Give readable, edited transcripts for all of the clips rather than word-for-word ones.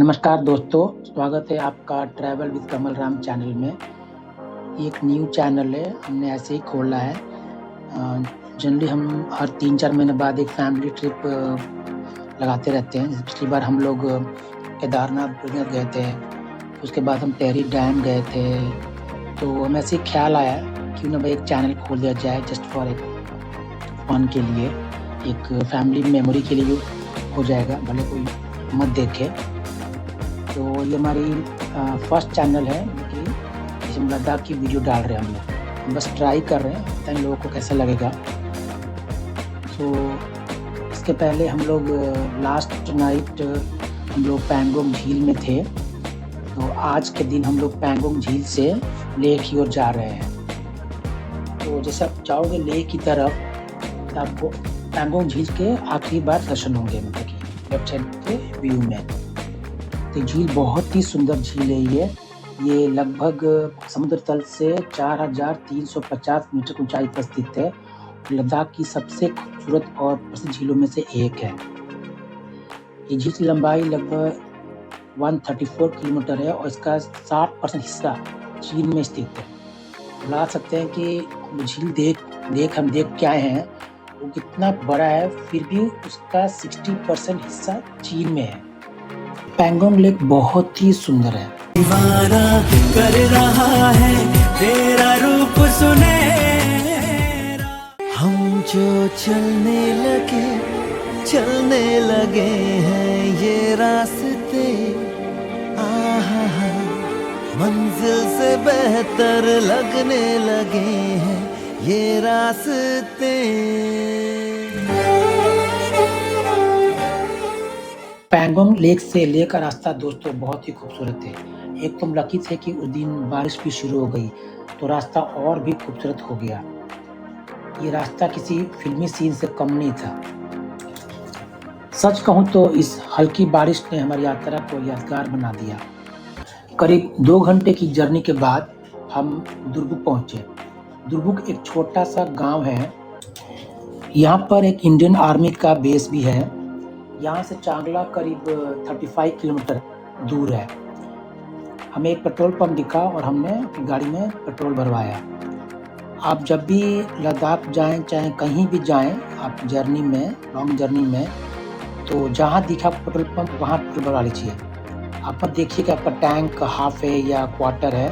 नमस्कार दोस्तों, स्वागत है आपका travel with Kamal Ram channel में। ये एक न्यू चैनल है, हमने ऐसे ही खोला है। जनरली हम हर 3-4 महीने बाद एक फैमिली ट्रिप लगाते रहते हैं। पिछली बार हम लोग केदारनाथ बद्रीनाथ गए थे, उसके बाद हम टेहरी डैम गए थे। तो हमें ऐसे ही ख्याल आया क्यों ना भाई एक चैनल खोल दिया जाए, जस्ट फॉर एक फन के लिए, एक फैमिली मेमोरी के लिए हो जाएगा, भले कोई मत देखे। तो ये हमारी फर्स्ट चैनल है कि इसमें लद्दाख की वीडियो डाल रहे हैं हम लोग। बस ट्राई कर रहे हैं, पता नहीं लोगों को कैसा लगेगा। तो इसके पहले हम लोग लास्ट नाइट हम लोग पैंगोंग झील में थे। तो आज के दिन हम लोग पैंगोंग झील से लेह की ओर जा रहे हैं। तो जैसे आप जाओगे लेह की तरफ तो आपको पैंगोंग झील के आखिरी बार दर्शन होंगे, मतलब कि लेफ्ट साइड के व्यू में। तो झील बहुत ही सुंदर झील है। ये लगभग समुद्र तल से 4350 मीटर ऊंचाई पर स्थित है। लद्दाख की सबसे खूबसूरत और प्रसिद्ध झीलों में से एक है। ये झील की लंबाई लगभग 134 किलोमीटर है और इसका 60% हिस्सा चीन में स्थित है। बता सकते हैं कि झील हम देख के आए हैं, वो कितना बड़ा है, फिर भी उसका 60% हिस्सा चीन में है। पैंगोंग लेक बहुत ही सुंदर है। दीवाना कर रहा है तेरा रूप सुनहरा। हम जो चलने लगे हैं ये रास्ते, आहा हा, मंजिल से बेहतर लगने लगे हैं ये रास्ते। पैंगोंग लेक से लेह का रास्ता दोस्तों बहुत ही खूबसूरत है। एक तो हम लकी थे कि उस दिन बारिश भी शुरू हो गई तो रास्ता और भी खूबसूरत हो गया। ये रास्ता किसी फिल्मी सीन से कम नहीं था। सच कहूँ तो इस हल्की बारिश ने हमारी यात्रा को यादगार बना दिया। करीब 2 घंटे की जर्नी के बाद हम दुर्बुक पहुंचे। दुर्बुक एक छोटा सा गांव है। यहाँ पर एक इंडियन आर्मी का बेस भी है। यहाँ से चांगला करीब 35 किलोमीटर दूर है। हमें एक पेट्रोल पंप दिखा और हमने अपनी गाड़ी में पेट्रोल भरवाया। आप जब भी लद्दाख जाएं, चाहे कहीं भी जाएं, आप जर्नी में, लॉन्ग जर्नी में, तो जहाँ दिखा पेट्रोल पंप वहाँ पेट्रोल भरवा लीजिए। आप मत देखिए कि आपका टैंक हाफ है या क्वार्टर है।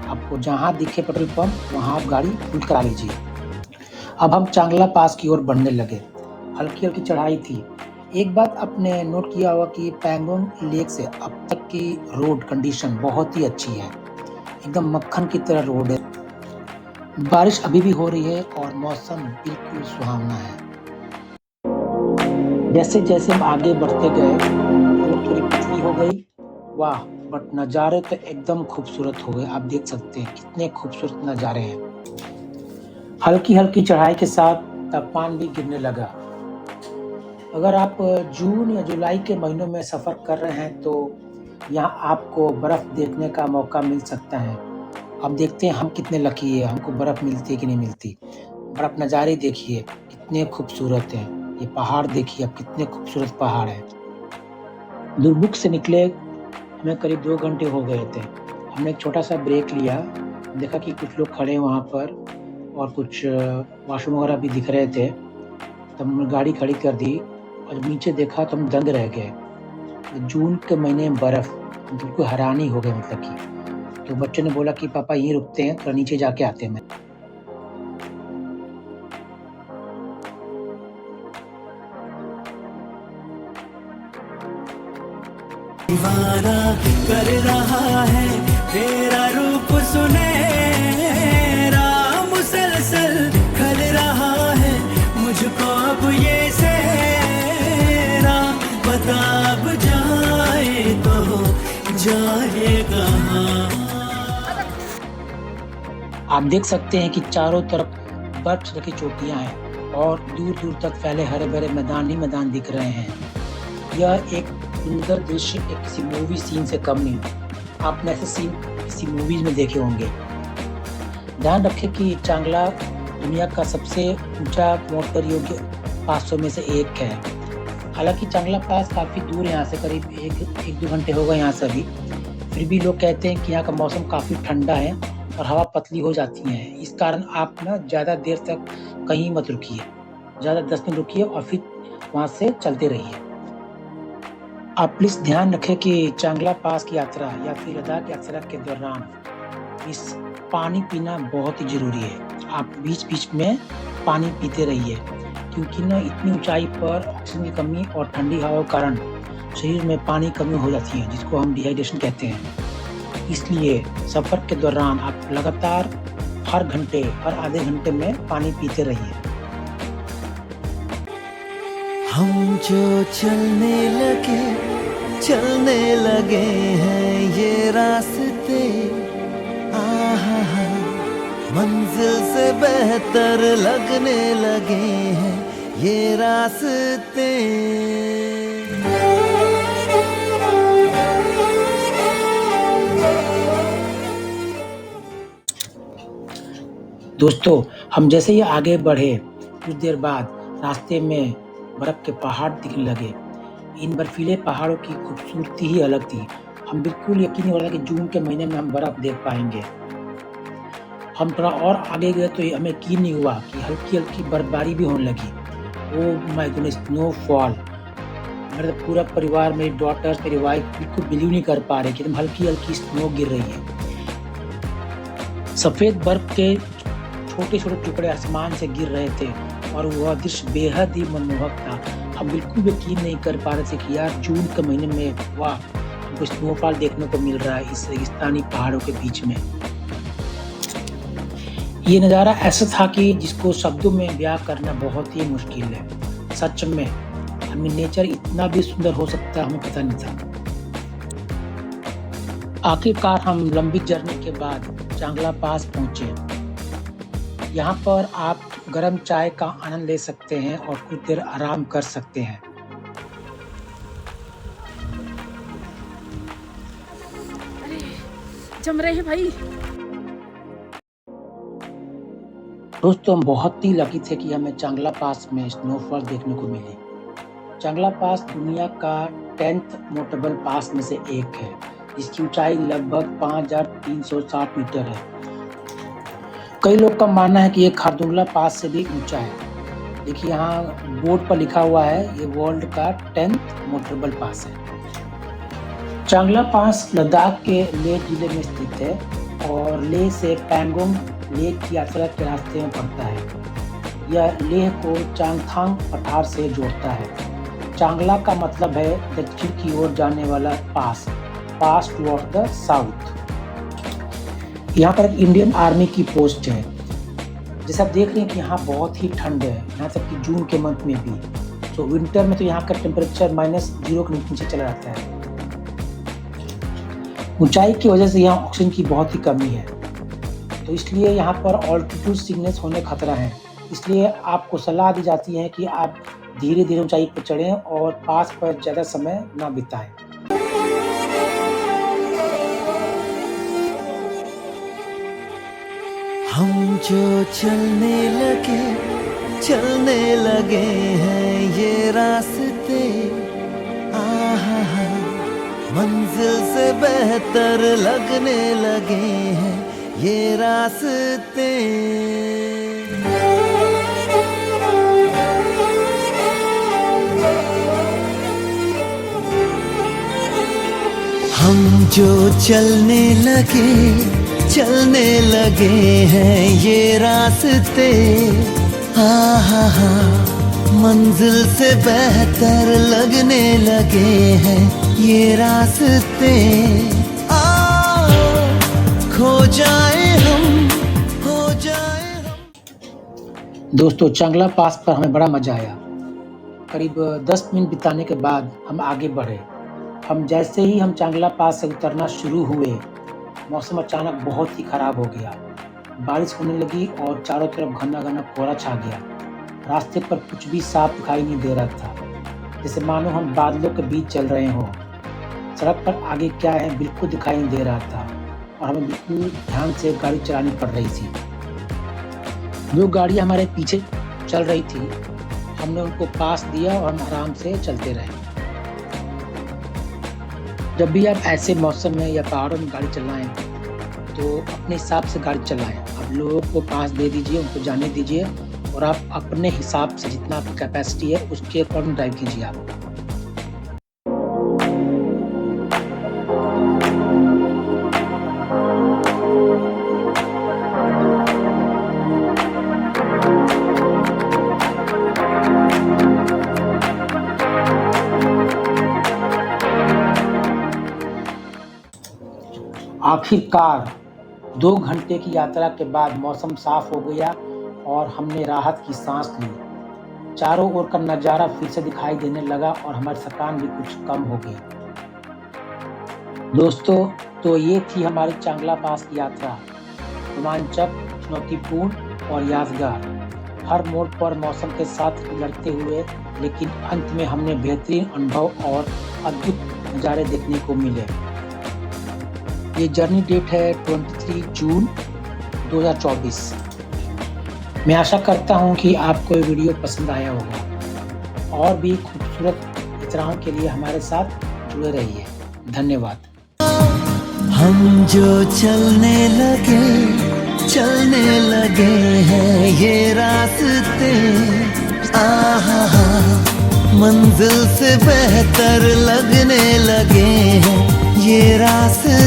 आपको जहाँ दिखे पेट्रोल पंप वहाँ आप गाड़ी फुल करा लीजिए। अब हम चांगला पास की ओर बढ़ने लगे। हल्की हल्की चढ़ाई थी। एक बात आपने नोट किया होगा कि पैंगोंग लेक से अब तक की रोड कंडीशन बहुत ही अच्छी है। एकदम मक्खन की तरह रोड है। बारिश अभी भी हो रही है और मौसम बिल्कुल सुहावना है। जैसे जैसे हम आगे बढ़ते गए रोड थोड़ी पतली हो गई, वाह, बट नज़ारे तो एकदम खूबसूरत हो गए। आप देख सकते हैं कितने खूबसूरत नज़ारे हैं। हल्की हल्की चढ़ाई के साथ तापमान भी गिरने लगा। अगर आप जून या जुलाई के महीनों में सफ़र कर रहे हैं तो यहाँ आपको बर्फ़ देखने का मौका मिल सकता है। अब देखते हैं हम कितने लकी है, हमको बर्फ़ मिलती है कि नहीं मिलती। बर्फ़ नज़ारे देखिए कितने खूबसूरत हैं। ये पहाड़ देखिए अब कितने खूबसूरत पहाड़ हैं। दुर्बुक से निकले हमें करीब 2 घंटे हो गए थे। हमने एक छोटा सा ब्रेक लिया, देखा कि कुछ लोग खड़े हैं वहाँ पर और कुछ वॉशरूम वगैरह भी दिख रहे थे। तब हमने गाड़ी खड़ी कर दी और जब नीचे देखा तो हम दंग रह गए। जून के महीने में बर्फ़, बिल्कुल हैरानी हो गई, मतलब कि। तो बच्चे ने बोला कि पापा यहीं रुकते हैं, थोड़ा नीचे जाके आते हैं। दीवाना कर रहा है तेरा रूप सुनहरा, मुसलसल खल रहा है मुझको अब ये सहरा। बता अब जाए तो जाए कहाँ। आप देख सकते हैं कि चारों तरफ बर्फ से ढकी चोटियां हैं और दूर दूर तक फैले हरे भरे मैदान ही मैदान दिख रहे हैं। यह एक सुंदर दृश्य एक किसी मूवी सीन से कम नहीं। आपने ऐसे सीन किसी मूवीज में देखे होंगे। ध्यान रखें कि चांगला दुनिया का सबसे ऊंचा मोटर योग्य 500 में से एक है। हालाँकि चांगला पास काफ़ी दूर है यहाँ से, करीब 1-2 घंटे हो गए यहाँ से अभी। फिर भी लोग कहते हैं कि यहाँ का मौसम काफ़ी ठंडा है और हवा पतली हो जाती है। इस कारण आप ना ज़्यादा देर तक कहीं मत रुकिए। ज़्यादा 10 मिनट रुकिए और फिर वहाँ से चलते रहिए। आप प्लीज़ ध्यान रखें कि चांगला पास की यात्रा या फिर लद्दाख यात्रा के दौरान इस पानी पीना बहुत ही ज़रूरी है। आप बीच-बीच में पानी पीते रहिए, क्योंकि ना इतनी ऊँचाई पर ऑक्सीजन की कमी और ठंडी हवा के कारण शरीर में पानी की कमी हो जाती है, जिसको हम डिहाइड्रेशन कहते हैं। इसलिए सफ़र के दौरान आप लगातार हर घंटे, हर आधे घंटे में पानी पीते रहिए। हम जो चलने लगे हैं ये रास्ते, आहा हा, मंजिल से बेहतर लगने लगे हैं ये रास्ते। दोस्तों, हम जैसे ही आगे बढ़े, कुछ देर बाद रास्ते में बर्फ़ के पहाड़ दिखने लगे। इन बर्फीले पहाड़ों की खूबसूरती ही अलग थी। हम बिल्कुल यकीन नहीं हो रहा कि जून के महीने में हम बर्फ़ देख पाएँगे। हम थोड़ा और आगे गए तो हमें यकीन नहीं हुआ कि हल्की-हल्की बर्फबारी भी होने लगी। Oh my God! स्नोफॉल! मेरा पूरा परिवार, मेरी डॉटर्स, मेरी वाइफ़ बिल्कुल बिलीव नहीं कर पा रहे कि एकदम हल्की-हल्की स्नो गिर रही है। सफ़ेद बर्फ़ के छोटे-छोटे टुकड़े आसमान से गिर रहे थे और वह दृश्य बेहद ही मनमोहक था। हम बिल्कुल यकीन नहीं कर पा रहे थे कि यार जून के महीने में वाह! हमको स्नोफॉल देखने को मिल रहा है इस रेगिस्तानी पहाड़ों के बीच में। ये नज़ारा ऐसा था कि जिसको शब्दों में बयां करना बहुत ही मुश्किल है। सच में हमें नेचर इतना भी सुंदर हो सकता है, हमें पता नहीं था। आखिरकार हम लंबी जर्नी के बाद चांगला पास पहुंचे। यहाँ पर आप गर्म चाय का आनंद ले सकते हैं और कुछ देर आराम कर सकते हैं। अरे जम रहे हैं भाई। दोस्तों, हम बहुत ही लकी थे कि हमें चांगला पास में स्नोफॉल देखने को मिली। चांगला पास दुनिया का 10th नोटेबल पास में से एक है, जिसकी ऊंचाई लगभग 5360 मीटर है। कई लोग का मानना है कि ये खारदुंगला पास से भी ऊंचा है। देखिए यहाँ बोर्ड पर लिखा हुआ है, ये वर्ल्ड का 10th नोटेबल पास है। चांगला पास लद्दाख के लेह जिले में स्थित है और लेह से पैंगोंग लेक की यात्रा के रास्ते में पड़ता है। यह लेह को चांगथांग पठार से जोड़ता है। चांगला का मतलब है दक्षिण की ओर जाने वाला पास टुवर्ड्स द साउथ। यहाँ पर एक इंडियन आर्मी की पोस्ट है। जैसे आप देख रहे हैं कि यहाँ बहुत ही ठंड है, यहाँ तक कि जून के मंथ में भी। तो विंटर में तो यहाँ का टेम्परेचर -0 के नीचे चला जाता है। ऊंचाई की वजह से यहाँ ऑक्सीजन की बहुत ही कमी है, तो इसलिए यहाँ पर ऑल्टीट्यूड सिकनेस होने खतरा है। इसलिए आपको सलाह दी जाती है कि आप धीरे-धीरे ऊंचाई पर चढ़ें और पास पर ज़्यादा समय ना बिताएं। हम जो चलने लगे हैं ये रास्ते, आहा हा, मंजिल से बेहतर लगने लगे हैं ये रास्ते। हम जो चलने लगे हैं ये रास्ते, आहा हा, मंजिल से बेहतर लगने लगे हैं ये रास्ते। खो जाए हम। दोस्तों, चांगला पास पर हमें बड़ा मजा आया। करीब 10 मिनट बिताने के बाद हम आगे बढ़े। हम जैसे ही हम चांगला पास से उतरना शुरू हुए, मौसम अचानक बहुत ही खराब हो गया। बारिश होने लगी और चारों तरफ घना घना कोहरा छा गया। रास्ते पर कुछ भी साफ दिखाई नहीं दे रहा था, जैसे मानो हम बादलों के बीच चल रहे हों। सड़क पर आगे क्या है बिल्कुल दिखाई नहीं दे रहा था और हमें बिल्कुल ध्यान से गाड़ी चलानी पड़ रही थी। जो गाड़ी हमारे पीछे चल रही थी, हमने उनको पास दिया और हम आराम से चलते रहे। जब भी आप ऐसे मौसम में या पहाड़ों में गाड़ी चलाएं तो अपने हिसाब से गाड़ी चलाएं। आप लोगों को पास दे दीजिए, उनको जाने दीजिए और आप अपने हिसाब से जितना आपकी कैपेसिटी है उसके अकॉर्डिंग ड्राइव कीजिए आप। आखिरकार 2 घंटे की यात्रा के बाद मौसम साफ हो गया और हमने राहत की सांस ली। चारों ओर का नज़ारा फिर से दिखाई देने लगा और हमारी थकान भी कुछ कम हो गई। दोस्तों, तो ये थी हमारी चांगला पास की यात्रा। रोमांचक, चुनौतीपूर्ण और यादगार। हर मोड़ पर मौसम के साथ लड़ते हुए, लेकिन अंत में हमने बेहतरीन अनुभव और अद्भुत नज़ारे देखने को मिले। ये जर्नी डेट है 23 जून 2024। मैं आशा करता हूँ कि आपको ये वीडियो पसंद आया होगा। और भी खूबसूरत यात्राओं के लिए हमारे साथ जुड़े रहिए। धन्यवाद। हम जो चलने लगे हैं ये रास्ते, आहा मंजिल से बेहतर लगने लगे हैं ये रास्ते।